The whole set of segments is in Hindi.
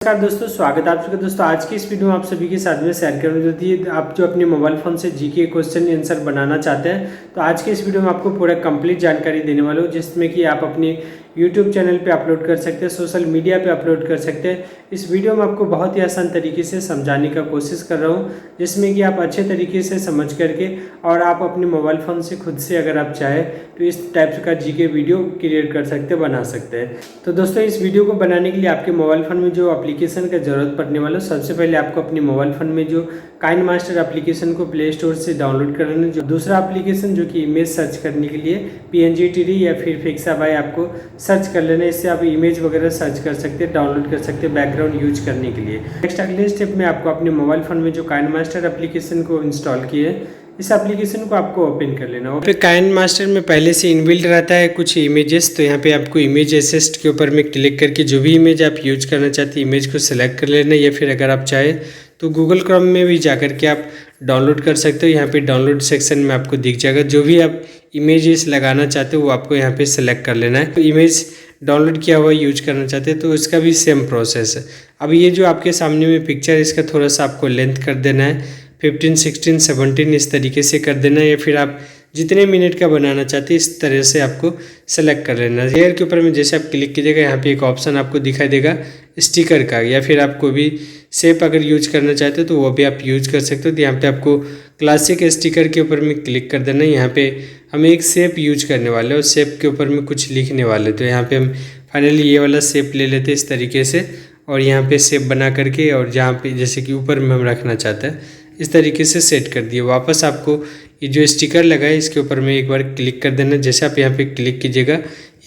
नमस्कार दोस्तों, स्वागत है आप सभी का। दोस्तों आज की इस वीडियो में आप सभी के साथ में शेयर करूँ जो आप जो अपने मोबाइल फ़ोन से जीके क्वेश्चन आंसर बनाना चाहते हैं तो आज के इस वीडियो में आपको पूरा कंप्लीट जानकारी देने वाला हूँ, जिसमें कि आप अपनी यूट्यूब चैनल पे अपलोड कर सकते हैं, सोशल मीडिया पे अपलोड कर सकते हैं। इस वीडियो में आपको बहुत ही आसान तरीके से समझाने का कोशिश कर रहा हूँ, जिसमें कि आप अच्छे तरीके से समझ करके और आप अपने मोबाइल फ़ोन से खुद से अगर आप चाहें तो इस टाइप का जीके वीडियो क्रिएट कर सकते हैं, बना सकते हैं। तो दोस्तों इस वीडियो को बनाने के लिए आपके मोबाइल फ़ोन में जो एप्लीकेशन का ज़रूरत पड़ने वाला है, सबसे पहले आपको अपने मोबाइल फ़ोन में जो काइनमास्टर एप्लीकेशन को प्ले स्टोर से डाउनलोड कर लेना। जो दूसरा एप्लीकेशन जो कि इमेज सर्च करने के लिए PNG या फिर पिक्साबाई आपको सर्च कर लेना। इससे आप इमेज वगैरह सर्च कर सकते हैं, डाउनलोड कर सकते हैं बैकग्राउंड यूज करने के लिए। नेक्स्ट अगले स्टेप में आपको अपने मोबाइल फ़ोन में जो काइनमास्टर एप्लीकेशन को इंस्टॉल किए है, इस एप्लीकेशन को आपको ओपन कर लेना। फिर काइनमास्टर में पहले से इनबिल्ट रहता है कुछ इमेजेस, तो यहाँ पे आपको इमेज असिस्ट के ऊपर में क्लिक करके जो भी इमेज आप यूज करना चाहते हैं इमेज को सिलेक्ट कर लेना, या फिर अगर आप चाहें तो गूगल क्रोम में भी जा कर के आप डाउनलोड कर सकते हो। यहाँ पे डाउनलोड सेक्शन में आपको दिख जाएगा जो भी आप इमेजेस लगाना चाहते हो वो आपको यहाँ पे सिलेक्ट कर लेना है। तो इमेज डाउनलोड किया हुआ यूज करना चाहते हैं तो इसका भी सेम प्रोसेस है। अब ये जो आपके सामने में पिक्चर, इसका थोड़ा सा आपको लेंथ कर देना है 15, 16, 17 इस तरीके से कर देना है, या फिर आप जितने मिनट का बनाना चाहते हैं इस तरह से आपको सेलेक्ट कर लेना है। लेयर के ऊपर में जैसे आप क्लिक कीजिएगा यहाँ पे एक ऑप्शन आपको दिखाई देगा स्टिकर का, या फिर आपको भी शेप अगर यूज करना चाहते हो तो वो भी आप यूज कर सकते हो। तो यहाँ पे आपको क्लासिक स्टिकर के ऊपर में क्लिक कर देना है। यहाँ पे हम एक शेप यूज करने वाले हैं और शेप के ऊपर में कुछ लिखने वाले, तो यहाँ पे हम फाइनली ये वाला शेप ले लेते हैं इस तरीके से, और यहाँ पे शेप बना करके और जहाँ पे जैसे कि ऊपर में हम रखना चाहते हैं इस तरीके से सेट कर दिए। वापस आपको ये जो स्टिकर लगा है इसके ऊपर में एक बार क्लिक कर देना। जैसे आप यहाँ पे क्लिक कीजिएगा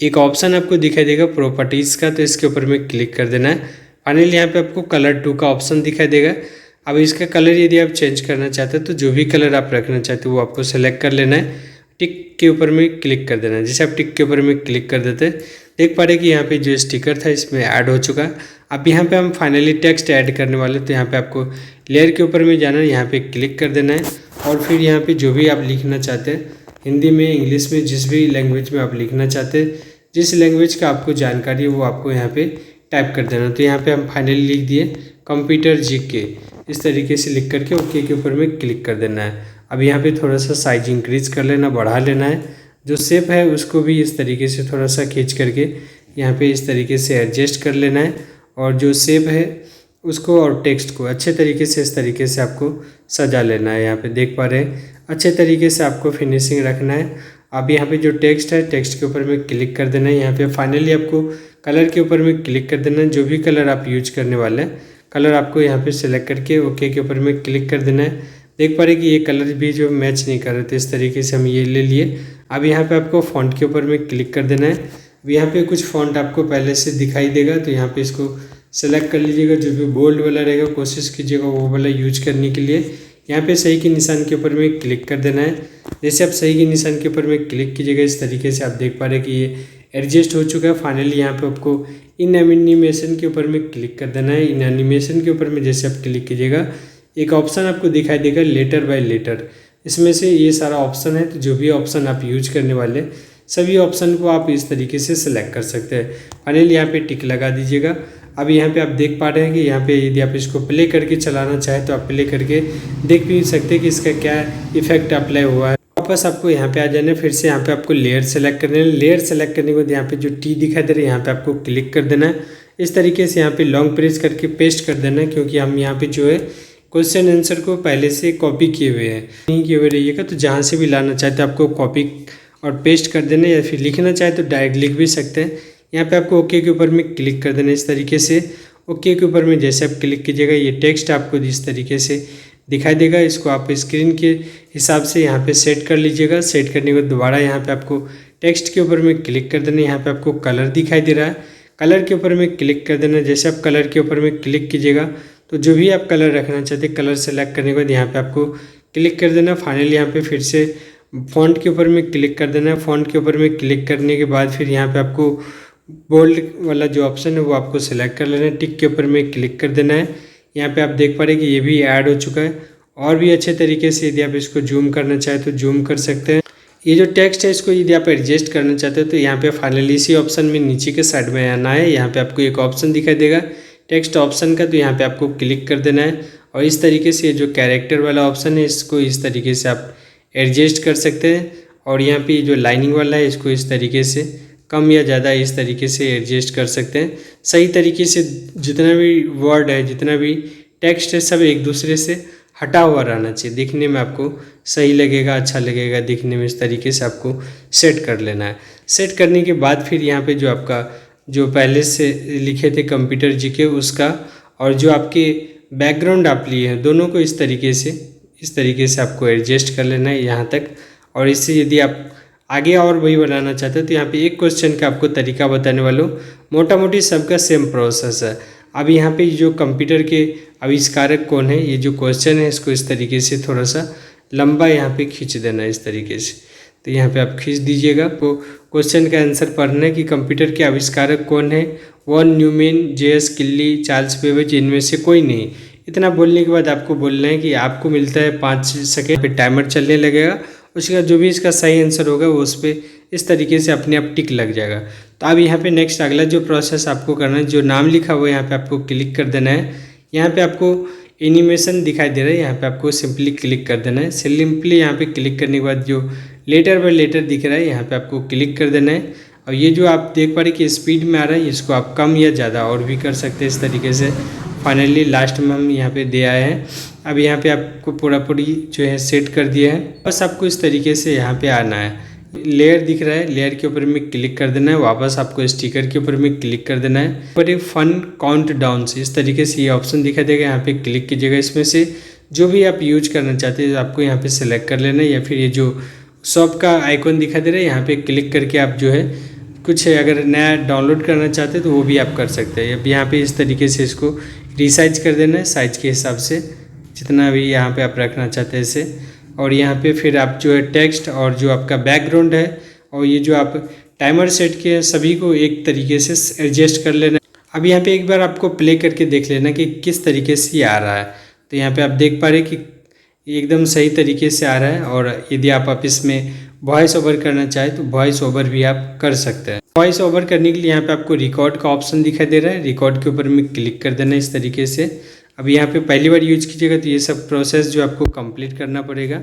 एक ऑप्शन आपको दिखाई देगा प्रॉपर्टीज़ का, तो इसके ऊपर में क्लिक कर देना है। फाइनली यहाँ पे आपको कलर 2 का ऑप्शन दिखाई देगा। अब इसका कलर यदि आप चेंज करना चाहते हैं तो जो भी कलर आप रखना चाहते हो वो आपको सेलेक्ट कर लेना है, टिक के ऊपर में क्लिक कर देना है। जैसे आप टिक के ऊपर में क्लिक कर देते हैं देख पा रहे कि यहाँ पे जो स्टिकर था इसमें ऐड हो चुका है। अब यहाँ पे हम फाइनली टेक्स्ट ऐड करने वाले, तो यहाँ पे आपको लेयर के ऊपर में जाना है, यहाँ पे क्लिक कर देना है और फिर यहाँ पे जो भी आप लिखना चाहते हैं हिंदी में, इंग्लिश में, जिस भी लैंग्वेज में आप लिखना चाहते हैं, जिस लैंग्वेज का आपको जानकारी है वो आपको यहाँ पे टाइप कर देना। तो यहाँ पे हम फाइनली लिख दिए कंप्यूटर जीके, इस तरीके से लिख करके ओके के ऊपर में क्लिक कर देना है। अब यहाँ पे थोड़ा सा साइज इंक्रीज कर लेना, बढ़ा लेना है। जो शेप है उसको भी इस तरीके से थोड़ा सा खींच करके यहाँ पे इस तरीके से एडजस्ट कर लेना है, और जो शेप है उसको और टेक्स्ट को अच्छे तरीके से इस तरीके से आपको सजा लेना है। यहाँ पे देख पा रहे हैं अच्छे तरीके से आपको फिनिशिंग रखना है। अब यहाँ पे जो टेक्स्ट है टेक्स्ट के ऊपर में क्लिक कर देना है। यहाँ पे फाइनली आपको कलर के ऊपर में क्लिक कर देना है। जो भी कलर आप यूज करने वाले हैं कलर आपको यहाँ पे सिलेक्ट करके ओके के ऊपर में क्लिक कर देना है। देख पा रहे कि ये कलर भी जो मैच नहीं कर रहे थे, इस तरीके से हम ये ले लिए। अब यहाँ पे आपको फ़ॉन्ट के ऊपर में क्लिक कर देना है। अब यहाँ पे कुछ फ़ॉन्ट आपको पहले से दिखाई देगा, तो यहाँ पे इसको सेलेक्ट कर लीजिएगा। जो भी बोल्ड वाला रहेगा कोशिश कीजिएगा वो वाला यूज करने के लिए। यहाँ पे सही के निशान के ऊपर में क्लिक कर देना है। जैसे आप सही के निशान के ऊपर में क्लिक कीजिएगा इस तरीके से आप देख पा रहे हैं कि ये एडजस्ट हो चुका है। फाइनली यहाँ पे आपको इन एनिमेशन के ऊपर में क्लिक कर देना है। इन एनिमेशन के ऊपर में जैसे आप क्लिक कीजिएगा एक ऑप्शन आपको दिखाई देगा लेटर बाय लेटर, इसमें से ये सारा ऑप्शन है। तो जो भी ऑप्शन आप यूज करने वाले सभी ऑप्शन को आप इस तरीके से सिलेक्ट कर सकते हैं। फाइनली यहाँ पे टिक लगा दीजिएगा। अब यहाँ पे आप देख पा रहे हैं कि यहाँ पे यदि आप इसको प्ले करके चलाना चाहें तो आप प्ले करके देख भी सकते हैं कि इसका क्या इफेक्ट अप्लाई हुआ है। वापस आपको यहाँ पे आ जाना है, फिर से यहाँ पे आपको लेयर सेलेक्ट करना है। लेयर सेलेक्ट करने के बाद यहाँ पे जो टी दिखाई दे रहा है यहाँ पे आपको क्लिक कर देना है। इस तरीके से यहाँ पे लॉन्ग प्रेस करके पेस्ट कर देना है, क्योंकि हम यहाँ पे जो है क्वेश्चन आंसर को पहले से कॉपी किए हुए हैं, नहीं किए हुए रहिएगा। तो जहाँ से भी लाना चाहते हैं आपको कॉपी और पेस्ट कर देना, या फिर लिखना चाहे तो डायरेक्ट लिख भी सकते हैं। यहाँ पे आपको ओके के ऊपर में क्लिक कर देना इस तरीके से। ओके के ऊपर में जैसे आप क्लिक कीजिएगा ये टेक्स्ट आपको इस तरीके से दिखाई देगा। इसको आप स्क्रीन के हिसाब से यहाँ पे सेट कर लीजिएगा। सेट करने के बाद दोबारा यहाँ पे आपको टेक्स्ट के ऊपर में क्लिक कर देना। यहाँ पे आपको कलर दिखाई दे रहा है, कलर के ऊपर में क्लिक कर देना। जैसे आप कलर के ऊपर में क्लिक कीजिएगा तो जो भी आप कलर रखना चाहते हैं कलर सेलेक्ट करने के बाद यहाँ पे आपको क्लिक कर देना। फाइनली यहाँ पे फिर से फ़ॉन्ट के ऊपर में क्लिक कर देना है। फ़ॉन्ट के ऊपर में क्लिक करने के बाद फिर यहाँ पे आपको बोल्ड वाला जो ऑप्शन है वो आपको सेलेक्ट कर लेना है। टिक के ऊपर में क्लिक कर देना है। यहाँ पे आप देख पा रहे हैं कि ये भी ऐड हो चुका है। और भी अच्छे तरीके से यदि आप इसको जूम करना चाहें तो जूम कर सकते हैं। ये जो टेक्स्ट है इसको यदि आप एडजस्ट करना चाहते हो तो यहाँ पे फाइनली इसी ऑप्शन में नीचे के साइड में आना है। यहाँ पे आपको एक ऑप्शन दिखाई देगा टेक्स्ट ऑप्शन का, तो यहाँ पे आपको क्लिक कर देना है और इस तरीके से जो कैरेक्टर वाला ऑप्शन है इसको इस तरीके से आप एडजस्ट कर सकते हैं। और यहाँ पे जो लाइनिंग वाला है इसको इस तरीके से कम या ज़्यादा इस तरीके से एडजस्ट कर सकते हैं। सही तरीके से जितना भी वर्ड है, जितना भी टेक्स्ट है, सब एक दूसरे से हटा हुआ रहना चाहिए, दिखने में आपको सही लगेगा, अच्छा लगेगा दिखने में। इस तरीके से आपको सेट कर लेना है। सेट करने के बाद फिर यहाँ पे जो आपका जो पहले से लिखे थे कंप्यूटर जीके उसका और जो आपके बैकग्राउंड आप लिए हैं दोनों को इस तरीके से आपको एडजस्ट कर लेना है यहाँ तक। और इससे यदि आप आगे और वही बनाना चाहते हो तो यहाँ पे एक क्वेश्चन का आपको तरीका बताने वाला हूँ। मोटा मोटी सबका सेम प्रोसेस है। अब यहाँ पे जो कंप्यूटर के आविष्कारक कौन है, ये जो क्वेश्चन है इसको इस तरीके से थोड़ा सा लंबा यहाँ पे खींच देना है इस तरीके से। तो यहाँ पे आप खींच दीजिएगा। तो क्वेश्चन का आंसर पढ़ना है कि कंप्यूटर के आविष्कारक कौन है। Von Neumann, J S. Kilby, Charles Babbage, इनमें से कोई नहीं। इतना बोलने के बाद आपको बोलना है कि आपको मिलता है 5 सेकेंड पे टाइमर चलने लगेगा। उसके बाद जो भी इसका सही आंसर होगा वो उस पर इस तरीके से अपने आप टिक लग जाएगा। तो अब यहाँ पे नेक्स्ट अगला जो प्रोसेस आपको करना है, जो नाम लिखा हुआ है यहाँ पे आपको क्लिक कर देना है। यहाँ पे आपको एनिमेशन दिखाई दे रहा है, यहाँ पे आपको सिंपली क्लिक कर देना है। सिंपली यहाँ पे क्लिक करने के बाद जो लेटर बाय लेटर दिख रहा है यहाँ पे आपको क्लिक कर देना है। और ये जो आप देख पा रहे कि स्पीड में आ रहा है, इसको आप कम या ज़्यादा और भी कर सकते हैं इस तरीके से। फाइनली लास्ट में हम यहाँ पे दे आए हैं। अब यहाँ पे आपको पूरी जो है सेट कर दिया है। बस आपको इस तरीके से यहाँ पे आना है। लेयर दिख रहा है, लेयर के ऊपर में क्लिक कर देना है। वापस आपको स्टिकर के ऊपर में क्लिक कर देना है। पर एक फन काउंट डाउन से इस तरीके से ये ऑप्शन दिखाई देगा, यहाँ पे क्लिक कीजिएगा। इसमें से जो भी आप यूज करना चाहते हैं आपको यहाँ पे सेलेक्ट कर लेना है। या फिर ये जो शॉप का आइकॉन दिखाई दे रहा है यहाँ पे क्लिक करके आप जो है कुछ अगर नया डाउनलोड करना चाहते हैं तो वो भी आप कर सकते हैं। अब यहाँ पे इस तरीके से इसको रिसाइज कर देना है साइज के हिसाब से, जितना भी यहाँ पे आप रखना चाहते हैं इसे। और यहाँ पे फिर आप जो है टेक्स्ट और जो आपका बैकग्राउंड है और ये जो आप टाइमर सेट किए हैं सभी को एक तरीके से एडजस्ट कर लेना। अब यहाँ पे एक बार आपको प्ले करके देख लेना कि किस तरीके से ये आ रहा है। तो यहाँ पे आप देख पा रहे हैं कि एकदम सही तरीके से आ रहा है। और यदि आप इसमें वॉइस ओवर करना चाहें तो वॉइस ओवर भी आप कर सकते हैं। वॉइस ओवर करने के लिए यहाँ पे आपको रिकॉर्ड का ऑप्शन दिखाई दे रहा है, रिकॉर्ड के ऊपर में क्लिक कर देना है इस तरीके से। अब यहाँ पे पहली बार यूज कीजिएगा तो ये सब प्रोसेस जो आपको कंप्लीट करना पड़ेगा।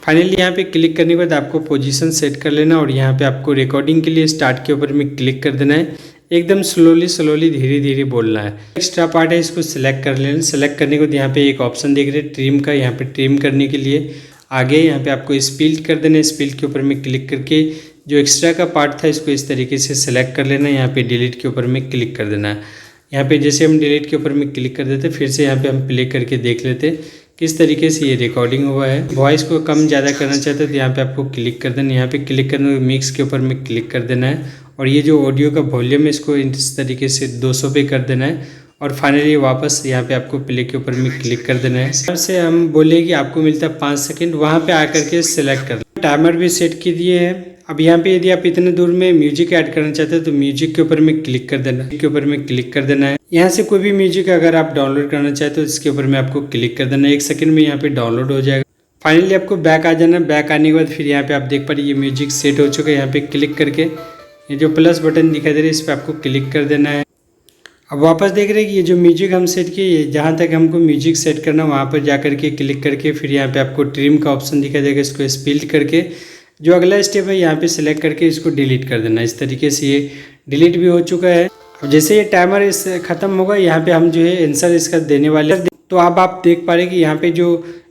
फाइनली यहाँ पे क्लिक करने के बाद आपको पोजीशन सेट कर लेना और यहाँ पे आपको रिकॉर्डिंग के लिए स्टार्ट के ऊपर में क्लिक कर देना है। एकदम स्लोली धीरे धीरे बोलना है। एक्स्ट्रा पार्ट है इसको सिलेक्ट कर लेना। सेलेक्ट करने के बाद यहाँ पे एक ऑप्शन देख रहे हैं ट्रिम का, यहाँ पे ट्रिम करने के लिए आगे यहाँ पे आपको स्पीड कर देना है। स्पीड के ऊपर में क्लिक करके जो एक्स्ट्रा का पार्ट था इसको इस तरीके से सिलेक्ट कर लेना है। यहाँ पे डिलीट के ऊपर में क्लिक कर देना है। यहाँ पे जैसे हम डिलीट के ऊपर में क्लिक कर देते फिर से यहाँ पे हम प्ले करके देख लेते किस तरीके से ये रिकॉर्डिंग हुआ है। वॉइस को कम ज़्यादा करना चाहते हैं तो यहाँ पे आपको क्लिक कर देना है। यहाँ पे क्लिक करने मिक्स के ऊपर में क्लिक कर देना है और ये जो ऑडियो का वॉल्यूम है इसको इस तरीके से 200 पे कर देना है। और फाइनली वापस यहाँ पे आपको प्ले के ऊपर में क्लिक कर देना है। सबसे हम बोले कि आपको मिलता है 5 सेकेंड, वहाँ पे आकर के सिलेक्ट कर टाइमर भी सेट की दिए हैं। अब यहाँ पे यदि आप इतने दूर में म्यूजिक ऐड करना चाहते हैं तो म्यूजिक के ऊपर में क्लिक कर देना है, के ऊपर में क्लिक कर देना है। यहाँ से कोई भी म्यूजिक अगर आप डाउनलोड करना चाहते हो इसके ऊपर में आपको क्लिक कर देना है। 1 सेकंड में यहाँ पे डाउनलोड हो जाएगा। फाइनली आपको बैक आ जाना है। बैक आने के बाद फिर यहाँ पे आप देख पा रहे ये म्यूजिक सेट हो चुका है। यहाँ पे क्लिक करके ये जो प्लस बटन दिखाई दे रहा है इस पर आपको क्लिक कर देना है। अब वापस देख रहे हैं कि ये जो म्यूजिक हम सेट किए, जहाँ तक हमको म्यूजिक सेट करना वहाँ पर जा करके क्लिक करके फिर यहाँ पे आपको ट्रिम का ऑप्शन दिखाई देगा। इसको स्प्लिट करके जो अगला स्टेप है यहाँ पे सिलेक्ट करके इसको डिलीट कर देना। इस तरीके से ये डिलीट भी हो चुका है। अब जैसे ये टाइमर इस खत्म होगा यहाँ पे हम जो है आंसर इसका देने वाले। तो अब आप देख पा रहे कि यहाँ पे जो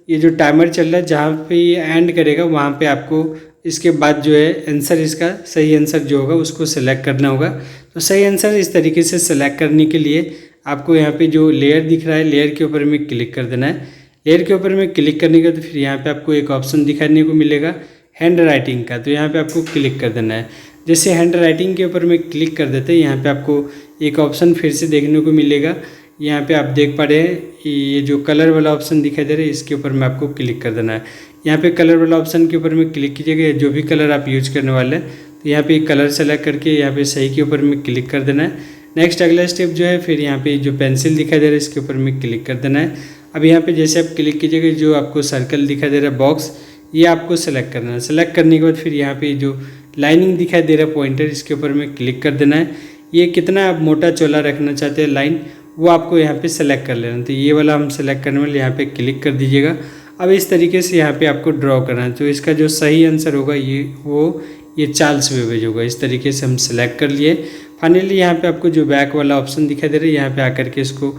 ये जो टाइमर चल रहा है जहाँ पे ये एंड करेगा वहाँ पे आपको इसके बाद जो है आंसर इसका सही आंसर जो होगा उसको सिलेक्ट करना होगा। तो सही आंसर इस तरीके से सिलेक्ट करने के लिए आपको यहाँ पे जो लेयर दिख रहा है लेयर के ऊपर में क्लिक कर देना है। लेयर के ऊपर में क्लिक करने का तो फिर यहाँ पे आपको एक ऑप्शन दिखाने को मिलेगा हैंड राइटिंग का, तो यहाँ पे आपको क्लिक कर देना है। जैसे हैंड राइटिंग के ऊपर में क्लिक कर देते हैं यहाँ पे आपको एक ऑप्शन फिर से देखने को मिलेगा। यहाँ पे आप देख पा रहे हैं ये जो कलर वाला ऑप्शन दिखाई दे रहा है इसके ऊपर में आपको क्लिक कर देना है। यहाँ पे कलर वाला ऑप्शन के ऊपर में क्लिक कीजिएगा, जो भी कलर आप यूज करने वाले हैं तो यहाँ पे कलर सेलेक्ट करके यहाँ पे सही के ऊपर में क्लिक कर देना है। नेक्स्ट अगला स्टेप जो है फिर यहाँ पे जो पेंसिल दिखाई दे रहा है इसके ऊपर में क्लिक कर देना है। अब यहाँ पे जैसे आप क्लिक कीजिएगा जो आपको सर्कल दिखाई दे रहा है बॉक्स, ये आपको सेलेक्ट करना है। सेलेक्ट करने के बाद फिर यहाँ पे जो लाइनिंग दिखाई दे रहा है पॉइंटर इसके ऊपर में क्लिक कर देना है। ये कितना आप मोटा चौड़ा रखना चाहते हैं लाइन वो आपको यहाँ पे सेलेक्ट कर लेना। तो ये वाला हम सेलेक्ट करने वाले, यहाँ पे क्लिक कर दीजिएगा। अब इस तरीके से यहाँ पे आपको ड्रॉ करना है। तो इसका जो सही आंसर होगा ये चार्ल्स बेबेज होगा। इस तरीके से हम सेलेक्ट कर लिए। फाइनली यहाँ पे आपको जो बैक वाला ऑप्शन दिखाई दे रहा है, यहाँ पे आकर के इसको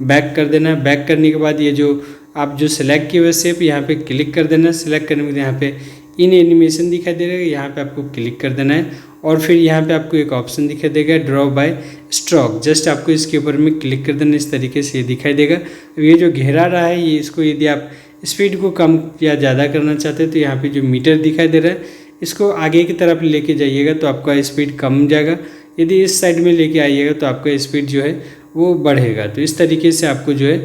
बैक कर देना है। बैक करने के बाद ये जो आप जो सेलेक्ट किए हुए शेप यहाँ पे क्लिक कर देना है। सेलेक्ट करने के बाद यहाँ पे इन एनिमेशन दिखाई दे रहा है, यहाँ पे आपको क्लिक कर देना है। और फिर यहाँ पे आपको एक ऑप्शन दिखाई देगा ड्रॉ बाय स्ट्रोक, जस्ट आपको इसके ऊपर में क्लिक कर देना। इस तरीके से ये दिखाई देगा। ये जो घेरा रहा है, ये इसको यदि आप स्पीड को कम या ज़्यादा करना चाहते हैं तो यहाँ पे जो मीटर दिखाई दे रहा है, इसको आगे की तरफ लेके जाइएगा तो आपका स्पीड कम जाएगा। यदि इस साइड में लेके आइएगा तो आपका स्पीड जो है वो बढ़ेगा। तो इस तरीके से आपको जो है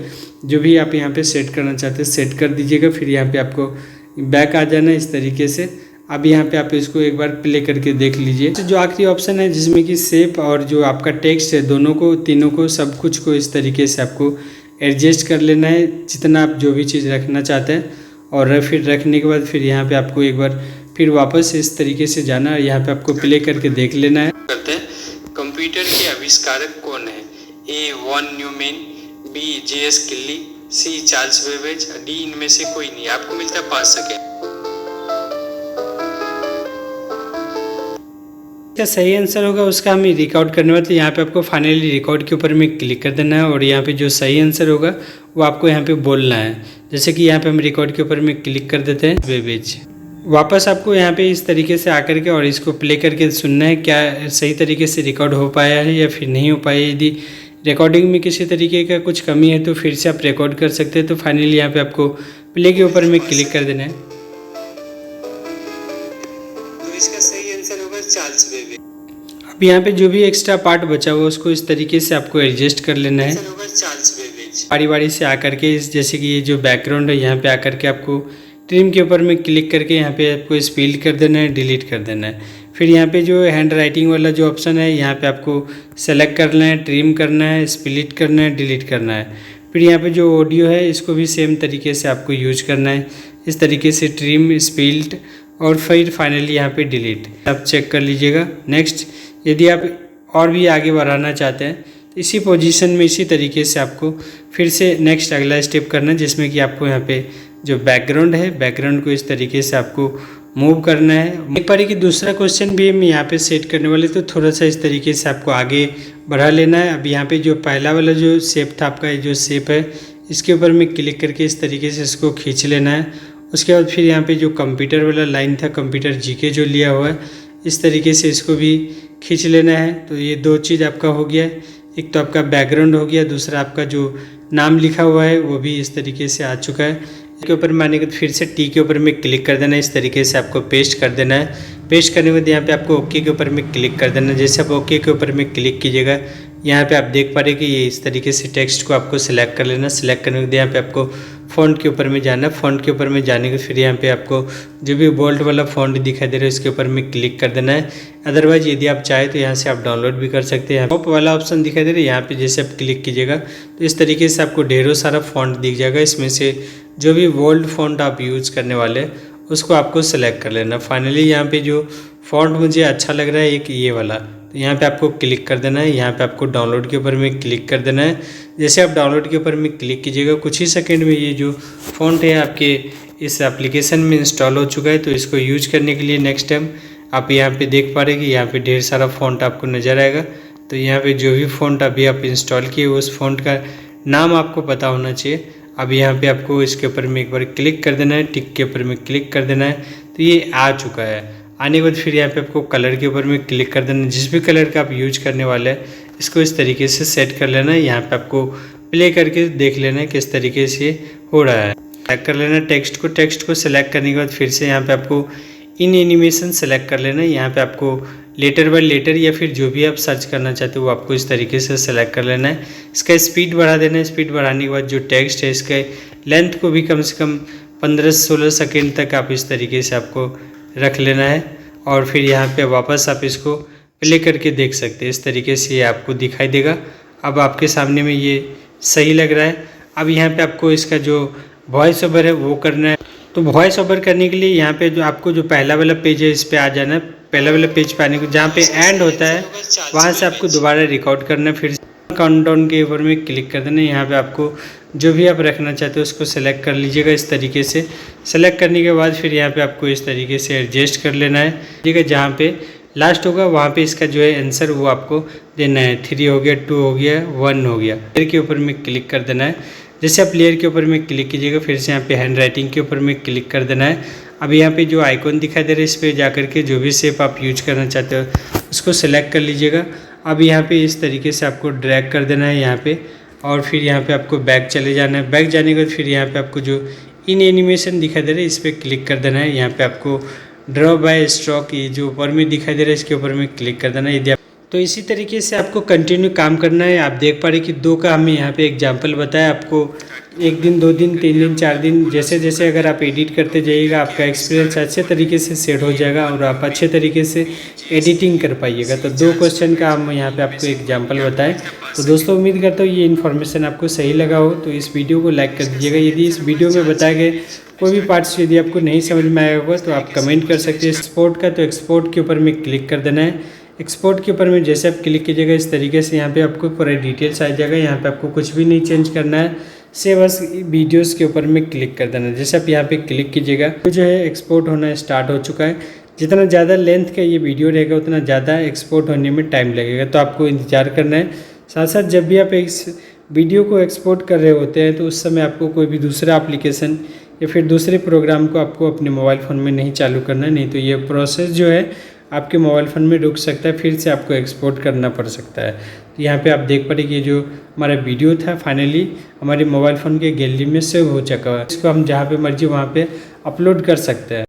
जो भी आप यहाँ पे सेट करना चाहते हैं सेट कर दीजिएगा। फिर यहाँ पे आपको बैक आ जाना है इस तरीके से। अब यहाँ पे आप इसको एक बार प्ले करके देख लीजिए। तो जो आखिरी ऑप्शन है जिसमें कि शेप और जो आपका टेक्स्ट है, दोनों को, तीनों को, सब कुछ को इस तरीके से आपको एडजस्ट कर लेना है जितना आप जो भी चीज़ रखना चाहते हैं। और फिर रखने के बाद फिर यहाँ पे आपको एक बार फिर वापस इस तरीके से जाना है। यहाँ पे आपको प्ले करके देख लेना है। करते हैं, कंप्यूटर के आविष्कारक कौन है? ए वॉन न्यूमैन, बी जे.एस. किली, सी चार्ल्स बेबेज, डी इनमें से कोई नहीं। आपको मिलता है 5 सेकेंड। क्या सही आंसर होगा उसका हमें रिकॉर्ड करने वाले। यहाँ पे आपको फाइनली रिकॉर्ड के ऊपर में क्लिक कर देना है और यहाँ पे जो सही आंसर होगा वो आपको यहाँ पे बोलना है। जैसे कि यहाँ पे हम रिकॉर्ड के ऊपर में क्लिक कर देते हैं बेबेज। वापस आपको यहाँ पे इस तरीके से आकर के और इसको प्ले करके सुनना है क्या सही तरीके से रिकॉर्ड हो पाया है या फिर नहीं हो पाया। यदि रिकॉर्डिंग में किसी तरीके का कुछ कमी है तो फिर से आप रिकॉर्ड कर सकते हैं। तो फाइनली यहाँ पे आपको प्ले के ऊपर में क्लिक कर देना है। तो इसका सही आंसर होगा चार्ल्स बेबेज। अब यहाँ पे जो भी एक्स्ट्रा पार्ट बचा हुआ उसको इस तरीके से आपको एडजस्ट कर लेना है। चार्ल्स बेबेज बारी बारी से आकर के जैसे कि ये जो बैकग्राउंड है यहाँ पे आकर के आपको ट्रिम के ऊपर में क्लिक करके यहाँ पे आपको स्पीड कर देना है, डिलीट कर देना है। फिर यहाँ पे जो हैंड राइटिंग वाला जो ऑप्शन है यहाँ पे आपको सेलेक्ट करना है, ट्रिम करना है, स्प्लिट करना है, डिलीट करना है। फिर यहाँ पे जो ऑडियो है इसको भी सेम तरीके से आपको यूज करना है। इस तरीके से ट्रिम, स्प्लिट और फिर फाइनली यहाँ पे डिलीट आप चेक कर लीजिएगा। नेक्स्ट, यदि आप और भी आगे बढ़ाना चाहते हैं तो इसी पोजीशन में इसी तरीके से आपको फिर से नेक्स्ट अगला स्टेप करना है, जिसमें कि आपको यहाँ पे जो बैकग्राउंड है, बैकग्राउंड को इस तरीके से आपको मूव करना है। एक बार कि दूसरा क्वेश्चन भी हम यहाँ पे सेट करने वाले, तो थोड़ा सा इस तरीके से आपको आगे बढ़ा लेना है। अब यहाँ पे जो पहला वाला जो शेप था आपका, जो शेप है इसके ऊपर में क्लिक करके इस तरीके से इसको खींच लेना है। उसके बाद फिर यहाँ पे जो कंप्यूटर वाला लाइन था, कंप्यूटर जीके जो लिया हुआ है, इस तरीके से इसको भी खींच लेना है। तो ये दो चीज़ आपका हो गया। एक तो आपका बैकग्राउंड हो गया, दूसरा आपका जो नाम लिखा हुआ है वो भी इस तरीके से आ चुका है। के ऊपर में आने के बाद फिर से टी के ऊपर में क्लिक कर देना है। इस तरीके से आपको पेस्ट कर देना है। पेस्ट करने के बाद यहाँ पे आपको ओके के ऊपर में क्लिक कर देना है। जैसे आप ओके के ऊपर में क्लिक कीजिएगा, यहाँ पे आप देख पा रहे कि ये इस तरीके से टेक्स्ट को आपको सिलेक्ट कर लेना। सिलेक्ट करने के बाद यहाँ पे आपको फ़ॉन्ट के ऊपर में जाना है। फ़ॉन्ट के ऊपर में जाने के फिर यहाँ पे आपको जो भी बोल्ड वाला फ़ॉन्ट दिखाई दे रहा है इसके ऊपर में क्लिक कर देना है। अदरवाइज यदि आप चाहे तो यहाँ से आप डाउनलोड भी कर सकते हैं। टॉप वाला ऑप्शन दिखाई दे रहा है, यहाँ पे जैसे आप क्लिक कीजिएगा तो इस तरीके से आपको ढेरों सारा फ़ॉन्ट दिख जाएगा। इसमें से जो भी बोल्ड फ़ॉन्ट आप यूज़ करने वाले उसको आपको सेलेक्ट कर लेना। फाइनली यहाँ पे जो फ़ॉन्ट मुझे अच्छा लग रहा है एक ये वाला, तो यहाँ पे आपको क्लिक कर देना है। यहाँ पे आपको डाउनलोड के ऊपर में क्लिक कर देना है। जैसे आप डाउनलोड के ऊपर में क्लिक कीजिएगा, कुछ ही सेकंड में ये जो फ़ॉन्ट है आपके इस एप्लीकेशन में इंस्टॉल हो चुका है। तो इसको यूज करने के लिए नेक्स्ट टाइम आप यहाँ पे देख पा रहे हैं कि यहाँ पे ढेर सारा फ़ॉन्ट आपको नज़र आएगा। तो यहाँ पे जो भी फ़ॉन्ट अभी आप इंस्टॉल किए उस फ़ॉन्ट का नाम आपको पता होना चाहिए। अब यहाँ पे आपको इसके ऊपर में एक बार क्लिक कर देना है, टिक के ऊपर में क्लिक कर देना है। तो ये आ चुका है। आने के बाद फिर यहाँ पे आपको कलर के ऊपर में क्लिक कर देना है। जिस भी कलर का आप यूज करने वाले हैं इसको इस तरीके से सेट कर लेना है। यहाँ पे आपको प्ले करके देख लेना है किस तरीके से हो रहा है। सेलेक्ट कर लेना टेक्स्ट को सेलेक्ट करने के बाद फिर से यहाँ पे आपको इन एनिमेशन सेलेक्ट कर लेना है। यहाँ पे आपको लेटर बाय लेटर या फिर जो भी आप सर्च करना चाहते हो वो आपको इस तरीके से सेलेक्ट कर लेना है। इसका स्पीड बढ़ा देना है। स्पीड बढ़ाने के बाद जो टेक्स्ट है इसके लेंथ को भी कम से कम 15-16 सेकेंड तक आप इस तरीके से आपको रख लेना है। और फिर यहाँ पे वापस आप इसको प्ले करके देख सकते हैं। इस तरीके से ये आपको दिखाई देगा। अब आपके सामने में ये सही लग रहा है। अब यहाँ पे आपको इसका जो वॉइस ओवर है वो करना है। तो वॉइस ओवर करने के लिए यहाँ पे जो आपको जो पहला वाला पेज है इस पर आ जाना है। पहला वाला पेज पे आने को जहाँ पे एंड होता है वहाँ से आपको दोबारा रिकॉर्ड करना है। फिर काउंटडाउन के ऊपर में क्लिक कर देना है। यहाँ पे आपको जो भी आप रखना चाहते हो उसको सेलेक्ट कर लीजिएगा इस तरीके से। सेलेक्ट करने के बाद फिर यहाँ पे आपको इस तरीके से एडजस्ट कर लेना है। ठीक है, जहाँ पे लास्ट होगा वहाँ पे इसका जो है आंसर वो आपको देना है। 3 हो गया, 2 हो गया, 1 हो गया। लेयर के ऊपर में क्लिक कर देना है। जैसे आप लेयर के ऊपर में क्लिक कीजिएगा फिर से यहाँ पे हैंड राइटिंग के ऊपर में क्लिक कर देना है। अब यहाँ पे जो आइकॉन दिखाई दे रहा है इस पर जाकर के जो भी शेप आप यूज करना चाहते हो उसको सेलेक्ट कर लीजिएगा। अब यहाँ पे इस तरीके से आपको ड्रैग कर देना है यहाँ पे, और फिर यहाँ पे आपको बैक चले जाना है। बैक जाने के बाद फिर यहाँ पे आपको जो इन एनिमेशन दिखाई दे रहा है इस पर क्लिक कर देना है। यहाँ पे आपको ड्रॉ बाय स्ट्रोक ये जो ऊपर में दिखाई दे रहा है इसके ऊपर में क्लिक कर देना है। यदि तो इसी तरीके से आपको कंटिन्यू काम करना है। आप देख पा रहे कि 2 का हमें यहाँ पे एग्जांपल बताया। आपको 1 दिन, 2 दिन, 3 दिन, 4 दिन जैसे जैसे अगर आप एडिट करते जाइएगा आपका एक्सपीरियंस अच्छे तरीके से सेट हो जाएगा और आप अच्छे तरीके से एडिटिंग कर पाइएगा। तो 2 क्वेश्चन का हम यहाँ पे आपको एग्जाम्पल बताएं। तो दोस्तों उम्मीद करता हूँ ये इन्फॉर्मेशन आपको सही लगा हो, तो इस वीडियो को लाइक कर दीजिएगा। यदि इस वीडियो में बताए गए कोई भी पार्ट्स यदि आपको नहीं समझ में आया होगा तो आप कमेंट कर सकते हैं। एक्सपोर्ट का तो एक्सपोर्ट के ऊपर में क्लिक कर देना है। एक्सपोर्ट के ऊपर में जैसे आप क्लिक कीजिएगा इस तरीके से यहाँ पे आपको पूरा डिटेल्स आ जाएगा। यहाँ पे आपको कुछ भी नहीं चेंज करना है, से बस वीडियोस के ऊपर में क्लिक कर देना है। जैसे आप यहाँ पे क्लिक कीजिएगा तो जो है एक्सपोर्ट होना स्टार्ट हो चुका है। जितना ज़्यादा लेंथ का ये वीडियो रहेगा उतना ज़्यादा एक्सपोर्ट होने में टाइम लगेगा, तो आपको इंतजार करना है। साथ साथ जब भी आप इस वीडियो को एक्सपोर्ट कर रहे होते हैं तो उस समय आपको कोई भी दूसरा एप्लीकेशन या फिर दूसरे प्रोग्राम को आपको अपने मोबाइल फ़ोन में नहीं चालू करना है, नहीं तो ये प्रोसेस जो है आपके मोबाइल फ़ोन में रुक सकता है, फिर से आपको एक्सपोर्ट करना पड़ सकता है। तो यहाँ पे आप देख पा रहे कि जो हमारा वीडियो था फाइनली हमारे मोबाइल फ़ोन के गैलरी में सेव हो चुका है। इसको हम जहाँ पे मर्जी वहाँ पे अपलोड कर सकते हैं।